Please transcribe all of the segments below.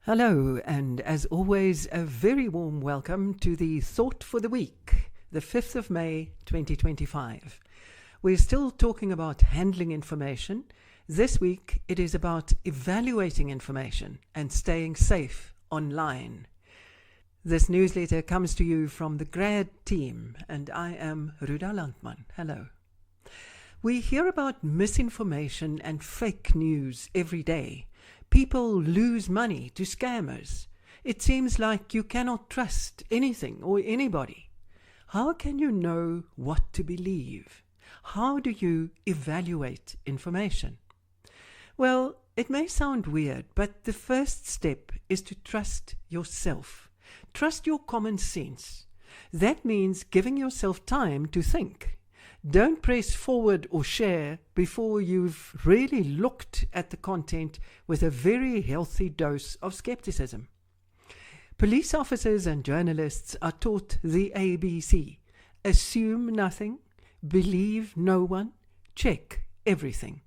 Hello, and as always, a very warm welcome to the Thought for the Week, the 5th of May 2025. We're still talking about handling information. This week, it is about evaluating information and staying safe online. This newsletter comes to you from the grad team, and I am Ruda Landman. Hello. We hear about misinformation and fake news every day. People lose money to scammers. It seems like you cannot trust anything or anybody. How can you know what to believe? How do you evaluate information? Well, it may sound weird, but the first step is to trust yourself. Trust your common sense. That means giving yourself time to think. Don't press forward or share before you've really looked at the content with a very healthy dose of skepticism. Police officers and journalists are taught the ABC. Assume nothing, believe no one, check everything.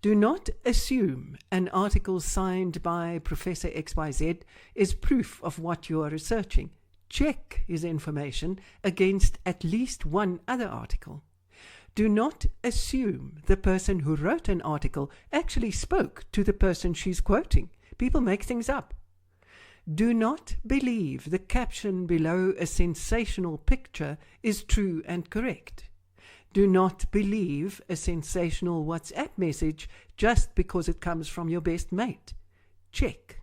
Do not assume an article signed by Professor XYZ is proof of what you are researching. Check his information against at least one other article. Do not assume the person who wrote an article actually spoke to the person she's quoting. People make things up. Do not believe the caption below a sensational picture is true and correct. Do not believe a sensational WhatsApp message just because it comes from your best mate. Check.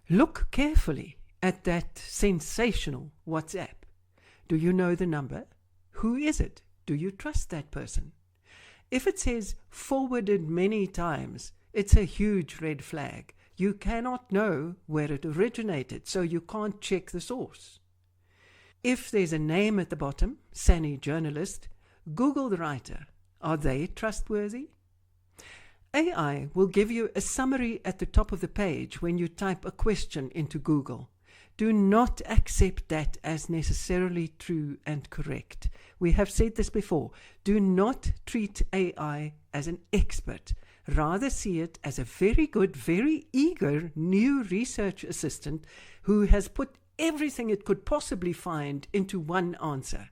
Look carefully at that sensational WhatsApp. Do you know the number? Who is it? Do you trust that person? If it says forwarded many times, it's a huge red flag. You cannot know where it originated, so you can't check the source. If there's a name at the bottom, Sani journalist, Google the writer. Are they trustworthy? AI will give you a summary at the top of the page when you type a question into Google. Do not accept that as necessarily true and correct. We have said this before. Do not treat AI as an expert. Rather see it as a very good, very eager new research assistant who has put everything it could possibly find into one answer.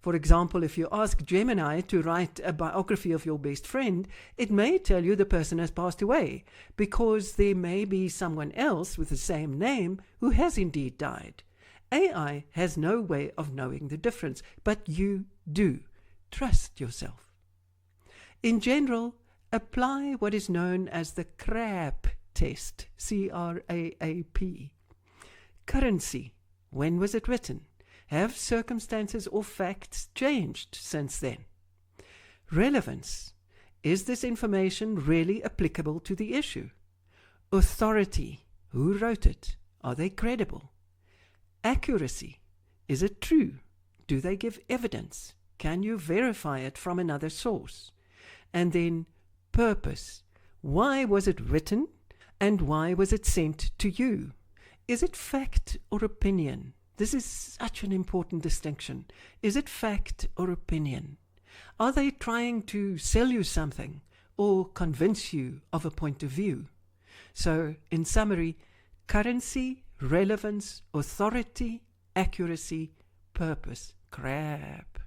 For example, if you ask Gemini to write a biography of your best friend, it may tell you the person has passed away, because there may be someone else with the same name who has indeed died. AI has no way of knowing the difference, but you do. Trust yourself. In general, apply what is known as the CRAP test, C-R-A-A-P. Currency. When was it written? Have circumstances or facts changed since then? Relevance. Is this information really applicable to the issue? Authority. Who wrote it? Are they credible? Accuracy. Is it true? Do they give evidence? Can you verify it from another source? And then purpose. Why was it written, and why was it sent to you? Is it fact or opinion? This is such an important distinction. Is it fact or opinion? Are they trying to sell you something or convince you of a point of view? So, in summary, currency, relevance, authority, accuracy, purpose. Crap.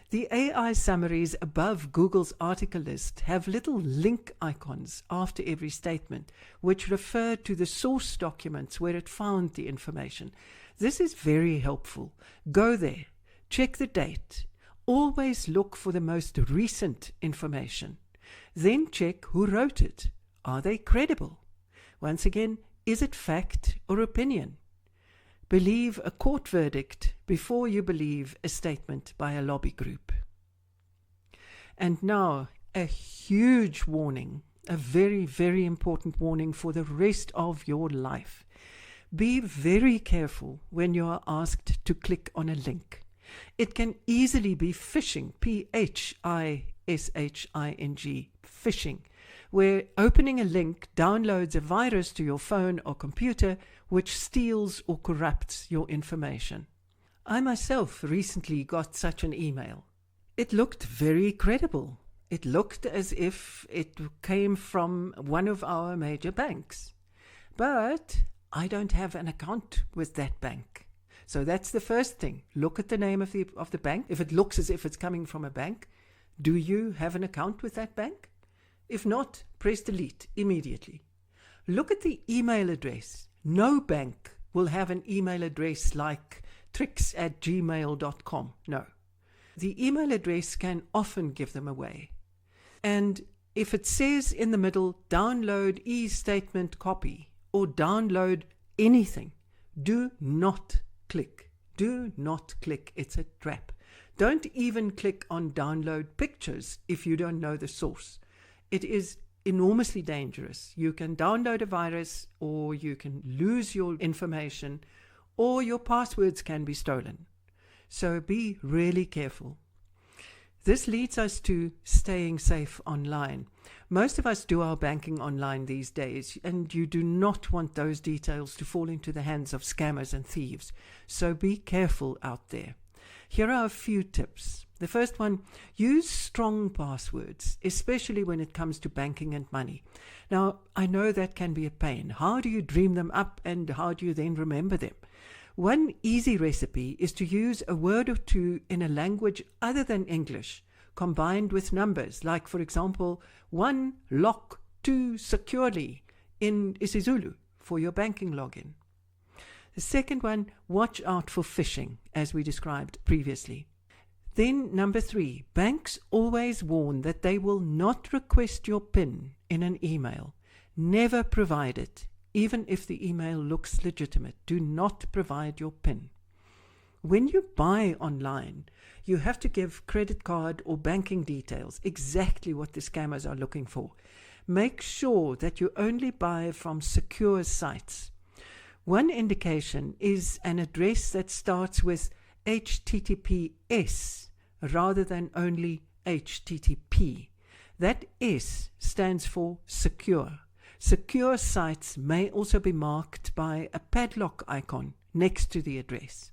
The AI summaries above Google's article list have little link icons after every statement, which refer to the source documents where it found the information. This is very helpful. Go there, check the date. Always look for the most recent information. Then check who wrote it. Are they credible? Once again, is it fact or opinion? Believe a court verdict before you believe a statement by a lobby group. And now, a huge warning, a very, very important warning for the rest of your life. Be very careful when you are asked to click on a link. It can easily be phishing, P-H-I-S-H-I-N-G, phishing, where opening a link downloads a virus to your phone or computer which steals or corrupts your information. I myself recently got such an email. It looked very credible. It looked as if it came from one of our major banks. but I don't have an account with that bank. So that's the first thing. Look at the name of the bank. If it looks as if it's coming from a bank, do you have an account with that bank? If not, press delete immediately. Look at the email address. No bank will have an email address like tricks@gmail.com. No. The email address can often give them away. And if it says in the middle, download e-statement copy or download anything, do not click. Do not click. It's a trap. Don't even click on download pictures if you don't know the source. It is enormously dangerous. You can download a virus, or you can lose your information, or your passwords can be stolen. So be really careful. This leads us to staying safe online. Most of us do our banking online these days, and you do not want those details to fall into the hands of scammers and thieves. So be careful out there. Here are a few tips. The first one, use strong passwords, especially when it comes to banking and money. Now, I know that can be a pain. How do you dream them up, and how do you then remember them? One easy recipe is to use a word or two in a language other than English, combined with numbers, like, for example, 1 lock 2 securely in isiZulu for your banking login. The second one, watch out for phishing, as we described previously. Then number 3, banks always warn that they will not request your PIN in an email. Never provide it, even if the email looks legitimate. Do not provide your PIN. When you buy online, you have to give credit card or banking details, exactly what the scammers are looking for. Make sure that you only buy from secure sites. One indication is an address that starts with HTTPS rather than only HTTP. That S stands for secure. Secure sites may also be marked by a padlock icon next to the address.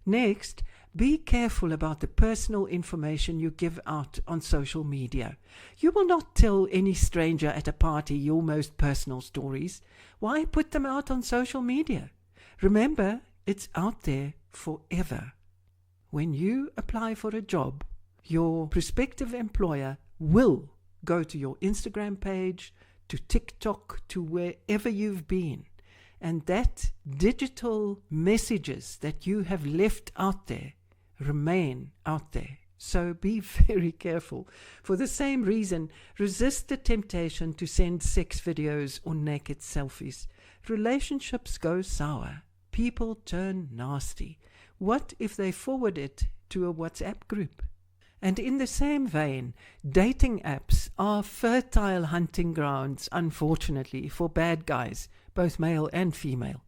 Next, be careful about the personal information you give out on social media. You will not tell any stranger at a party your most personal stories. Why put them out on social media? Remember, it's out there forever. When you apply for a job, your prospective employer will go to your Instagram page, to TikTok, to wherever you've been. And that digital messages that you have left out there remain out there. So be very careful. For the same reason, resist the temptation to send sex videos or naked selfies. Relationships go sour. People turn nasty. What if they forward it to a WhatsApp group? And in the same vein, dating apps are fertile hunting grounds, unfortunately, for bad guys, both male and female.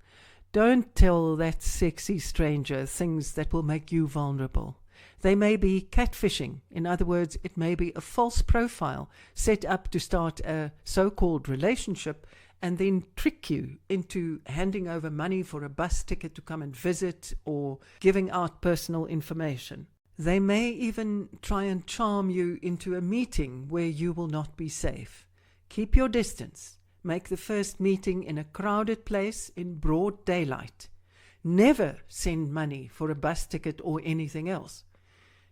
Don't tell that sexy stranger things that will make you vulnerable. They may be catfishing. In other words, it may be a false profile set up to start a so-called relationship and then trick you into handing over money for a bus ticket to come and visit or giving out personal information. They may even try and charm you into a meeting where you will not be safe. Keep your distance. Make the first meeting in a crowded place in broad daylight. Never send money for a bus ticket or anything else.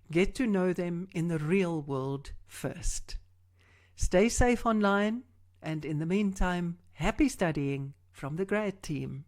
Get to know them in the real world first. Stay safe online, and in the meantime, happy studying from the grad team.